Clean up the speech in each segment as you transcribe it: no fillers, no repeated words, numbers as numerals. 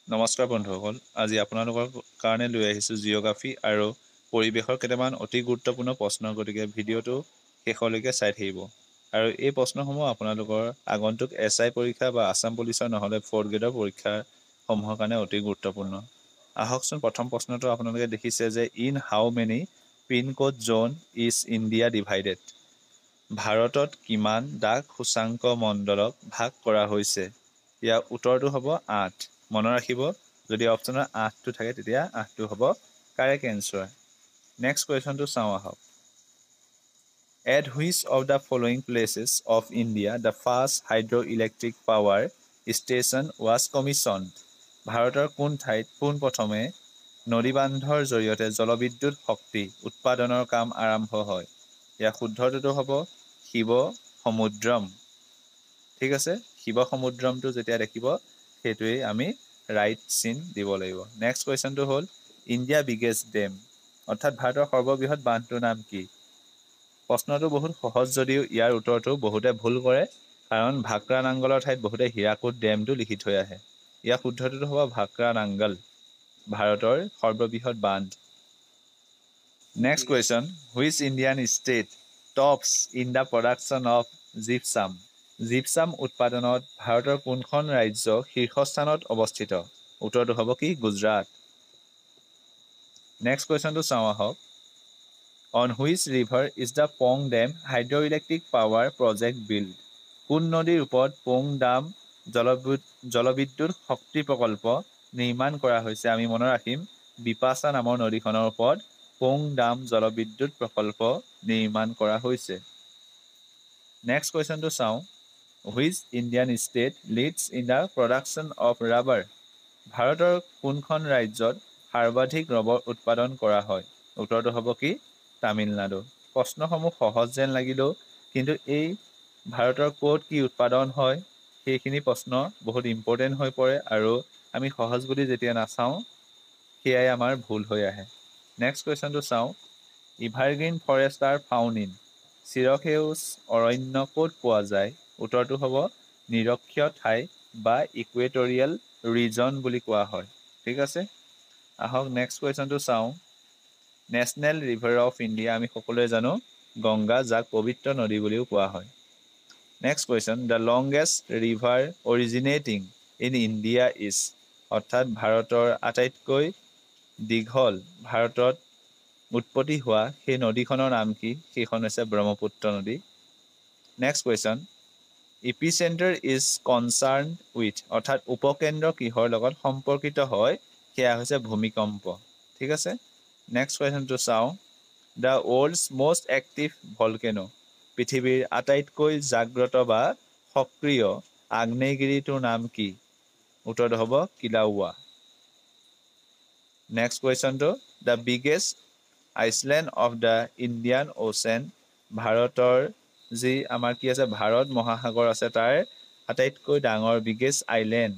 নমস্কাৰ বন্ধুসকল, আজি আপোনালোকৰ কাৰণে লৈ আহিছোঁ জিঅ'গ্ৰাফী আৰু পৰিৱেশৰ কেইটামান অতি গুৰুত্বপূৰ্ণ প্ৰশ্ন, গতিকে ভিডিঅ'টো শেষলৈকে চাই থাকিব। আৰু এই প্ৰশ্নসমূহ আপোনালোকৰ আগন্তুক SI পৰীক্ষা বা আছাম পুলিচৰ নহ'লে 4th গ্ৰেডৰ পৰীক্ষাসমূহৰ কাৰণে অতি গুৰুত্বপূৰ্ণ। আহকচোন, প্ৰথম প্ৰশ্নটো আপোনালোকে দেখিছে যে in how many pin code zone is India divided? ভাৰতত কিমান ডাক সূচাংক মণ্ডলক ভাগ কৰা হৈছে? ইয়াৰ উত্তৰটো হ'ব 8। মনত ৰাখিব, যদি অপশ্যনৰ 8টো থাকে তেতিয়া 8টো হ'ব কাৰেক্ট এনচাৰ। নেক্সট কুৱেশ্যনটো চাওঁ আহক। At which of the following places of India the first hydro' electric power station was commissioned? ভাৰতৰ কোন ঠাইত পোনপ্ৰথমে নদীবান্ধৰ জৰিয়তে জলবিদ্যুৎ শক্তি উৎপাদনৰ কাম আৰম্ভ হয়? ইয়াৰ শুদ্ধটোতো হ'ব শিৱ সমুদ্ৰম। ঠিক আছে, শিৱ সমুদ্ৰমটো যেতিয়া দেখিব সেইটোৱেই আমি ৰাইট চিন দিব লাগিব। নেক্সট কুৱেশ্যনটো হ'ল ইণ্ডিয়া বিগেষ্ট ডেম, অৰ্থাৎ ভাৰতৰ সৰ্ববৃহৎ বান্ধটোৰ নাম কি? প্ৰশ্নটো বহুত সহজ যদিও ইয়াৰ উত্তৰটো বহুতে ভুল কৰে, কাৰণ ভাক্ৰা নাংগলৰ ঠাইত বহুতে হীৰাকুদ ডেমটো লিখি থৈ আহে। ইয়াৰ শুদ্ধটোতো হ'ব ভাক্ৰা নাংগল, ভাৰতৰ সৰ্ববৃহৎ বান্ধ। Next question, which Indian state tops in the production of gypsum? Gypsum উৎপাদনত ভাৰতৰ কোনখন ৰাজ্য শীৰ্ষস্থানত অৱস্থিত? উত্তৰটো হ'ব কি গুজৰাট। নেক্সট কুৱেশ্যনটো চাওঁ আহক। On which river is the Pong dam hydro' electric power project build? কোন নদীৰ ওপৰত পং ডাম জলবিদ্যুৎ শক্তি প্ৰকল্প নিৰ্মাণ কৰা হৈছে? আমি মনত ৰাখিম, বিপাশা নামৰ নদীখনৰ ওপৰত পং ডাম জলবিদ্যুৎ প্ৰকল্প নিৰ্মাণ কৰা হৈছে। নেক্সট কুৱেশ্যনটো চাওঁ। Which Indian state lids in the production of rubber? ভাৰতৰ কোনখন ৰাজ্যত সৰ্বাধিক ৰবৰ উৎপাদন কৰা হয়? উত্তৰটো হ'ব কি তামিলনাডু। প্ৰশ্নসমূহ সহজ যেন লাগিলেও কিন্তু এই ভাৰতৰ ক'ত কি উৎপাদন হয় সেইখিনি প্ৰশ্ন বহুত ইম্পৰ্টেণ্ট হৈ পৰে, আৰু আমি সহজ বুলি যেতিয়া নাচাওঁ সেয়াই আমাৰ ভুল হৈ আহে। নেক্সট কুৱেশ্যনটো চাওঁ। ইভাৰগ্ৰীণ ফৰেষ্ট আৰ ফাউণ্ড ইন? চিৰসেউজ অৰণ্য ক'ত পোৱা যায়? উত্তৰটো হ'ব নিৰক্ষীয় ঠাই বা ইকুৱেটৰিয়েল ৰিজন বুলি কোৱা হয়। ঠিক আছে, আহক নেক্সট কুৱেশ্যনটো চাওঁ। নেশ্যনেল ৰিভাৰ অফ ইণ্ডিয়া আমি সকলোৱে জানো গংগা, যাক পবিত্ৰ নদী বুলিও কোৱা হয়। Next question, the longest river originating in India is? অৰ্থাৎ ভাৰতৰ আটাইতকৈ দীঘল ভাৰতত উৎপত্তি হোৱা সেই নদীখনৰ নাম কি? সেইখন হৈছে ব্ৰহ্মপুত্ৰ নদী। Next question, epicentre is concern with? অৰ্থাৎ উপকেন্দ্ৰ কিহৰ লগত সম্পৰ্কিত হয়? সেয়া হৈছে ভূমিকম্প। ঠিক আছে, নেক্সট কুৱেশ্যনটো চাওঁ। The world's most active volcano? পৃথিৱীৰ আটাইতকৈ জাগ্ৰত বা সক্ৰিয় আগ্নেয়গিৰিটোৰ নাম কি? উত্তৰটো হ'ব কিলাউৱা। নেক্সট কুৱেশ্যনটো, the biggest island of the Indian ocean? ভাৰতৰ যি আমাৰ কি আছে ভাৰত মহাসাগৰ আছে তাৰ আটাইতকৈ ডাঙৰ বিগেষ্ট আইলেণ্ড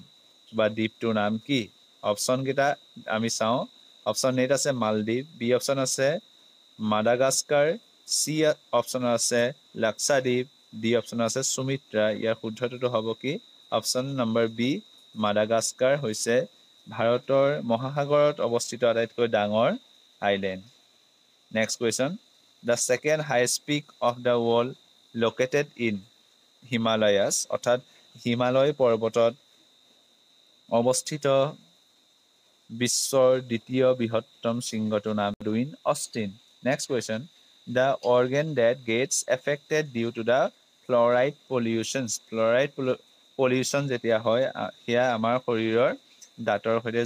বা দ্বীপটোৰ নাম কি? অপশ্যনকেইটা আমি চাওঁ। অপশ্যন এত আছে মালদ্বীপ, বি অপশ্যন আছে মাডাগাস্কাৰ, চি অপশ্যনত আছে লাক্ষাদ্বীপ, ডি অপশ্যন আছে সুমিত্ৰা। ইয়াৰ শুদ্ধটোতো হ'ব কি অপশ্যন নম্বৰ বি, মাডাগাস্কাৰ হৈছে ভাৰতৰ মহাসাগৰত অৱস্থিত আটাইতকৈ ডাঙৰ island. Next question, the second highest peak of the world located in Himalayas? অৰ্থাৎ হিমালয় পৰ্বতত অৱস্থিত বিশ্বৰ দ্বিতীয় বৃহত্তম শৃংগটোৰ নাম Godwin Austen. Next question, the organ that gets affected due to the fluoride pollutions? Fluoride pollution যেতিয়া হয় সেয়া আমাৰ শৰীৰৰ দাঁতৰ সৈতে